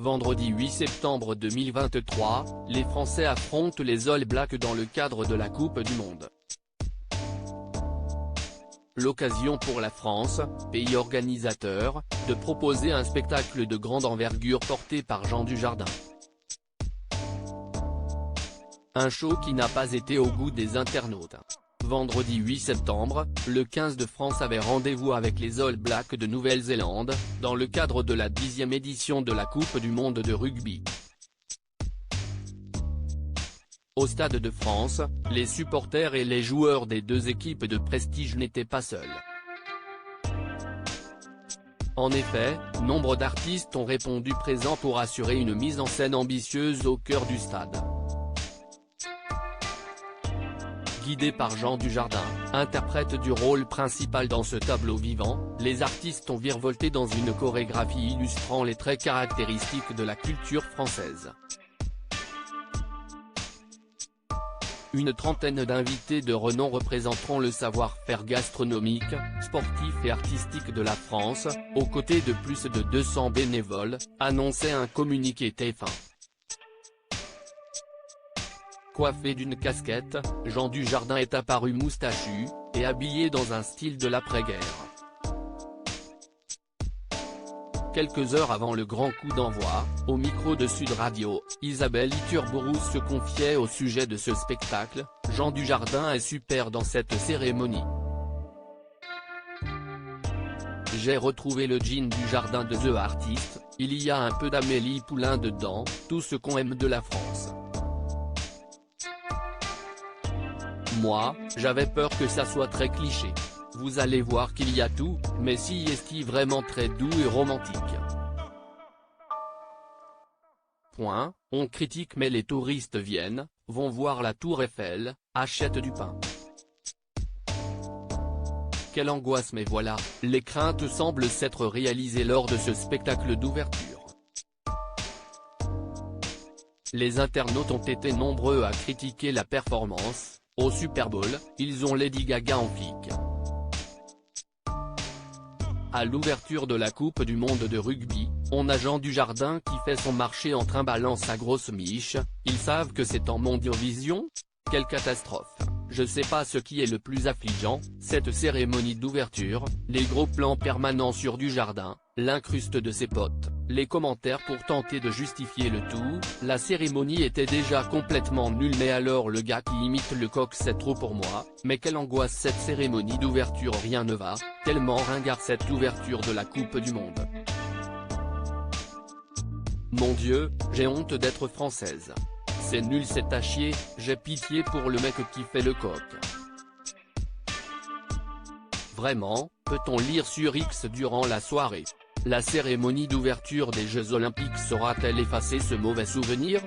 Vendredi 8 septembre 2023, les Français affrontent les All Blacks dans le cadre de la Coupe du Monde. L'occasion pour la France, pays organisateur, de proposer un spectacle de grande envergure porté par Jean Dujardin. Un show qui n'a pas été au goût des internautes. Vendredi 8 septembre, le 15 de France avait rendez-vous avec les All Blacks de Nouvelle-Zélande, dans le cadre de la 10e édition de la Coupe du Monde de rugby. Au Stade de France, les supporters et les joueurs des deux équipes de prestige n'étaient pas seuls. En effet, nombre d'artistes ont répondu présents pour assurer une mise en scène ambitieuse au cœur du stade. Guidés par Jean Dujardin, interprète du rôle principal dans ce tableau vivant, les artistes ont virevolté dans une chorégraphie illustrant les traits caractéristiques de la culture française. Une trentaine d'invités de renom représenteront le savoir-faire gastronomique, sportif et artistique de la France, aux côtés de plus de 200 bénévoles, annonçait un communiqué TF1. Coiffé d'une casquette, Jean Dujardin est apparu moustachu, et habillé dans un style de l'après-guerre. Quelques heures avant le grand coup d'envoi, au micro de Sud Radio, Isabelle Iturburu se confiait au sujet de ce spectacle. Jean Dujardin est super dans cette cérémonie. J'ai retrouvé le jean Dujardin de The Artist, il y a un peu d'Amélie Poulain dedans, tout ce qu'on aime de la France. Moi, j'avais peur que ça soit très cliché. Vous allez voir qu'il y a tout, mais si est vraiment très doux et romantique. On critique mais les touristes viennent, vont voir la Tour Eiffel, achètent du pain. Quelle angoisse, mais voilà, les craintes semblent s'être réalisées lors de ce spectacle d'ouverture. Les internautes ont été nombreux à critiquer la performance. Au Super Bowl, ils ont Lady Gaga en flic. À l'ouverture de la Coupe du Monde de rugby, on a Jean Dujardin qui fait son marché en trimballant sa grosse miche. Ils savent que c'est en Mondiovision ? Quelle catastrophe. Je sais pas ce qui est le plus affligeant, cette cérémonie d'ouverture, les gros plans permanents sur Dujardin, l'incruste de ses potes, les commentaires pour tenter de justifier le tout. La cérémonie était déjà complètement nulle, mais alors le gars qui imite le coq, c'est trop pour moi. Mais quelle angoisse cette cérémonie d'ouverture, rien ne va, tellement ringard cette ouverture de la Coupe du Monde. Mon Dieu, j'ai honte d'être française. C'est nul, c'est à chier, j'ai pitié pour le mec qui fait le coq. Vraiment, peut-on lire sur X durant la soirée. La cérémonie d'ouverture des Jeux Olympiques saura-t-elle effacer ce mauvais souvenir ?